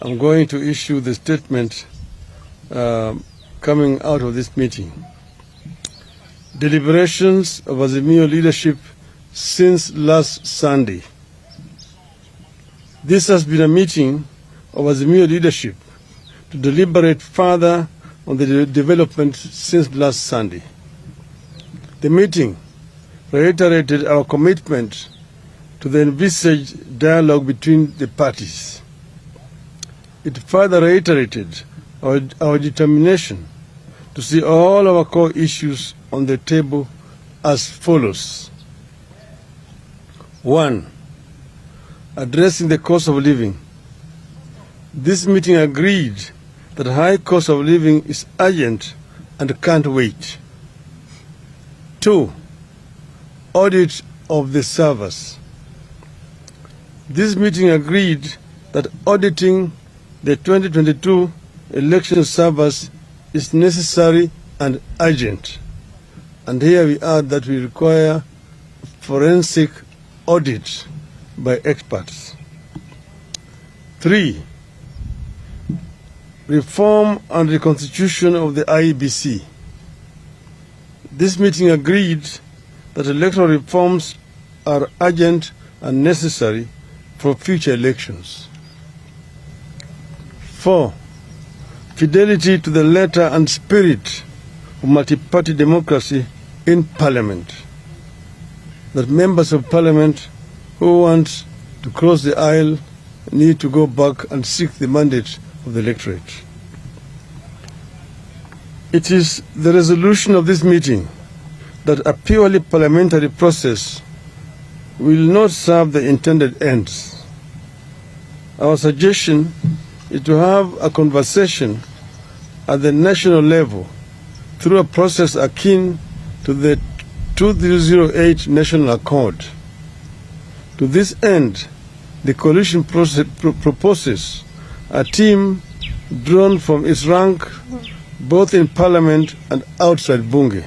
I'm going to issue the statement coming out of this meeting. Deliberations of Azimio leadership since last Sunday. This has been a meeting of Azimio leadership to deliberate further on the development since last Sunday. The meeting reiterated our commitment to the envisaged dialogue between the parties. It further reiterated our determination to see all our core issues on the table as follows. 1. Addressing the cost of living. This meeting agreed that high cost of living is urgent and can't wait. 2. Audit of the servers. This meeting agreed that auditing the 2022 election servers is necessary and urgent. And here we add that we require forensic audit by experts. 3. Reform and reconstitution of the IEBC. This meeting agreed that electoral reforms are urgent and necessary for future elections. 4. Fidelity to the letter and spirit of multi-party democracy in Parliament. That members of Parliament who want to cross the aisle need to go back and seek the mandate of the electorate. It is the resolution of this meeting that a purely parliamentary process will not serve the intended ends. Our suggestion is to have a conversation at the national level through a process akin to the 2008 National Accord. To this end, the coalition proposes a team drawn from its rank both in Parliament and outside Bunge.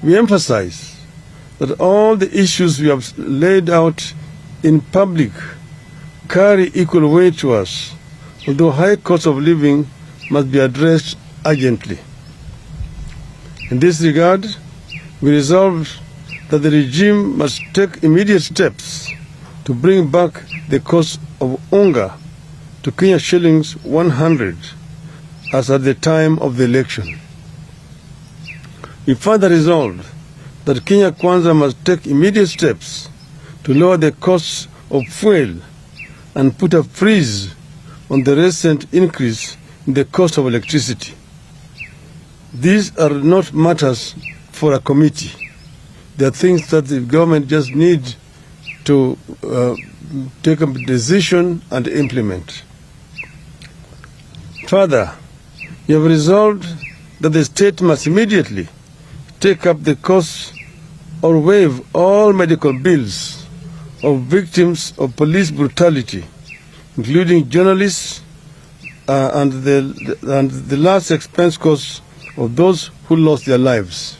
We emphasize that all the issues we have laid out in public carry equal weight to us, although high cost of living must be addressed urgently. In this regard, we resolved that the regime must take immediate steps to bring back the cost of unga to Kenya shillings 100 as at the time of the election. We further resolved that Kenya Kwanza must take immediate steps to lower the costs of fuel and put a freeze on the recent increase in the cost of electricity. These are not matters for a committee. They are things that the government just needs to take a decision and implement. Further, we have resolved that the state must immediately take up the costs or waive all medical bills of victims of police brutality, including journalists and the last expense costs of those who lost their lives.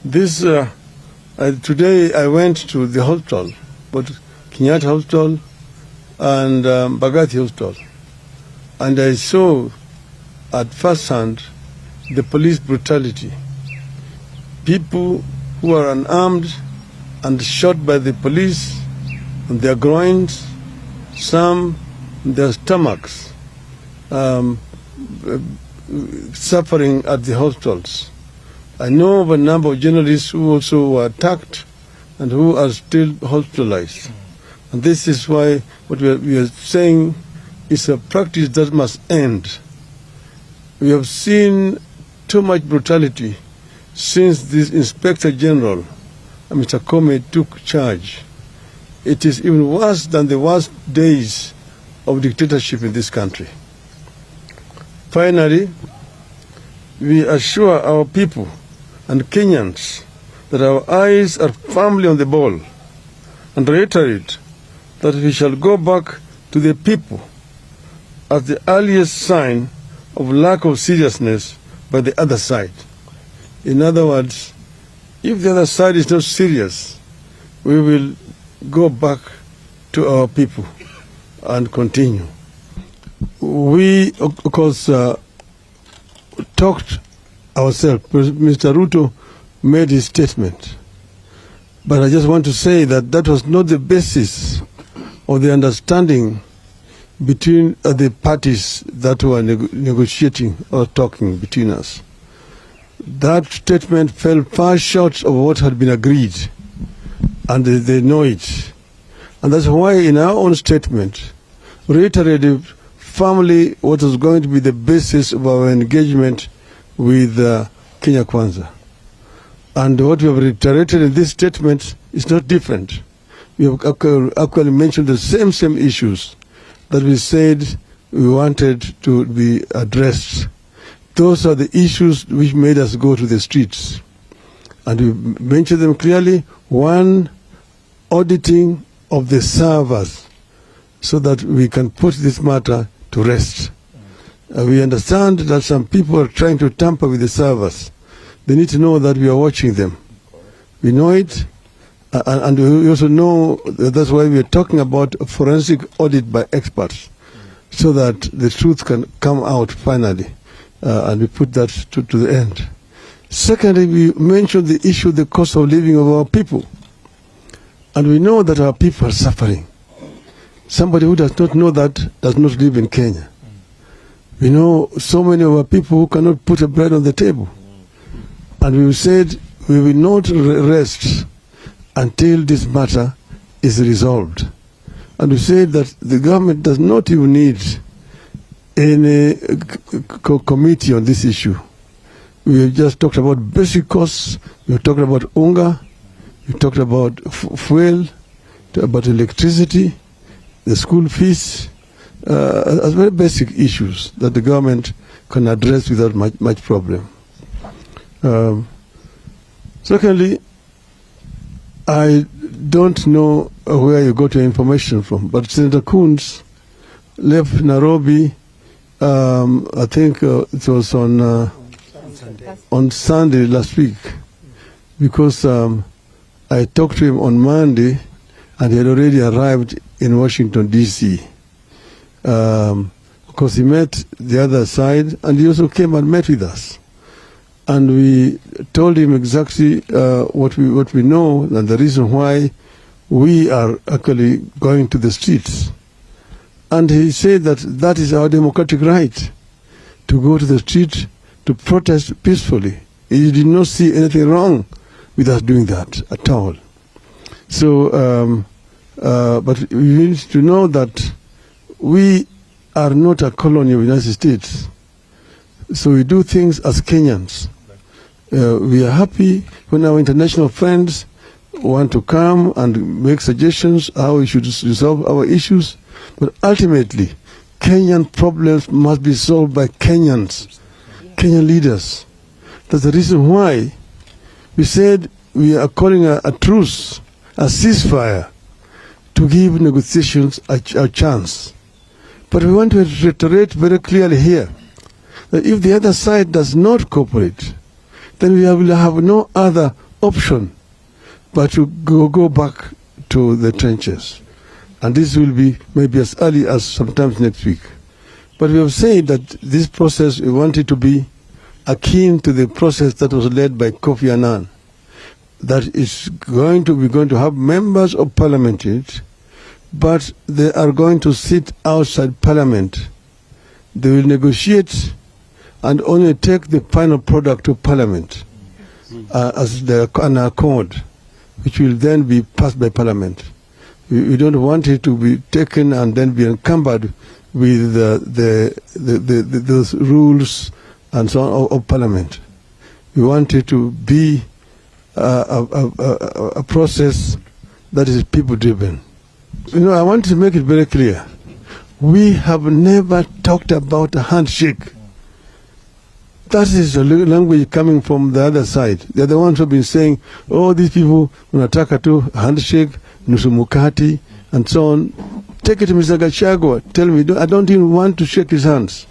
Today I went to the hospital, but Kenyatta Hospital and Bagathi Hospital, and I saw at first hand the police brutality. People who are unarmed and shot by the police on their groins, some in their stomachs, suffering at the hospitals. I know of a number of journalists who also were attacked and who are still hospitalized. And this is why what we are saying is a practice that must end. We have seen too much brutality since this Inspector General, Mr. Comey, took charge. It is even worse than the worst days of dictatorship in this country. Finally, we assure our people and Kenyans that our eyes are firmly on the ball and reiterate that we shall go back to the people as the earliest sign of lack of seriousness by the other side. In other words, if the other side is not serious, we will go back to our people. and continue. We, of course, talked ourselves. Mr. Ruto made his statement. But I just want to say that that was not the basis of the understanding between the parties that were negotiating or talking between us. That statement fell far short of what had been agreed, and they know it. And that's why in our own statement, reiterated firmly what was going to be the basis of our engagement with Kenya Kwanza. And what we have reiterated in this statement is not different. We have actually mentioned the same issues that we said we wanted to be addressed. Those are the issues which made us go to the streets. And we mentioned them clearly. One, auditing of the servers so that we can put this matter to rest. We understand that some people are trying to tamper with the servers. They need to know that we are watching them. We know it, and we also know that's why we are talking about a forensic audit by experts, so that the truth can come out finally, and we put that to the end. Secondly, we mentioned the issue of the cost of living of our people. And we know that our people are suffering. Somebody who does not know that does not live in Kenya. We know so many of our people who cannot put a bread on the table. And we said we will not rest until this matter is resolved. And we said that the government does not even need any committee on this issue. We have just talked about basic costs. We have talked about unga. We talked about fuel, about electricity, the school fees, as very basic issues that the government can address without much problem. Secondly, I don't know where you got your information from, but Senator Coons left Nairobi, I think it was on Sunday last week, because I talked to him on Monday, and he had already arrived in Washington, D.C. Because he met the other side, and he also came and met with us. And we told him exactly what we know and the reason why we are actually going to the streets. And he said that that is our democratic right, to go to the street to protest peacefully. He did not see anything wrong with us doing that at all. So, but we need to know that we are not a colony of the United States. So we do things as Kenyans. We are happy when our international friends want to come and make suggestions how we should resolve our issues. But ultimately, Kenyan problems must be solved by Kenyans, Kenyan leaders. That's the reason why we said we are calling a truce, a ceasefire, to give negotiations a chance. But we want to reiterate very clearly here that if the other side does not cooperate, then we will have no other option but to go back to the trenches. And this will be maybe as early as sometimes next week. But we have said that this process, we want it to be akin to the process that was led by Kofi Annan. That is going to have members of parliament in it, but they are going to sit outside parliament. They will negotiate and only take the final product to parliament as an accord, which will then be passed by parliament. We don't want it to be taken and then be encumbered with those rules and so on of parliament. We want it to be a process that is people-driven. You know, I want to make it very clear. We have never talked about a handshake. That is a language coming from the other side. They're the ones who have been saying, oh, these people, unataka tu handshake, nusu mukati, and so on. Take it to Mr. Gachagua. Tell me, I don't even want to shake his hands.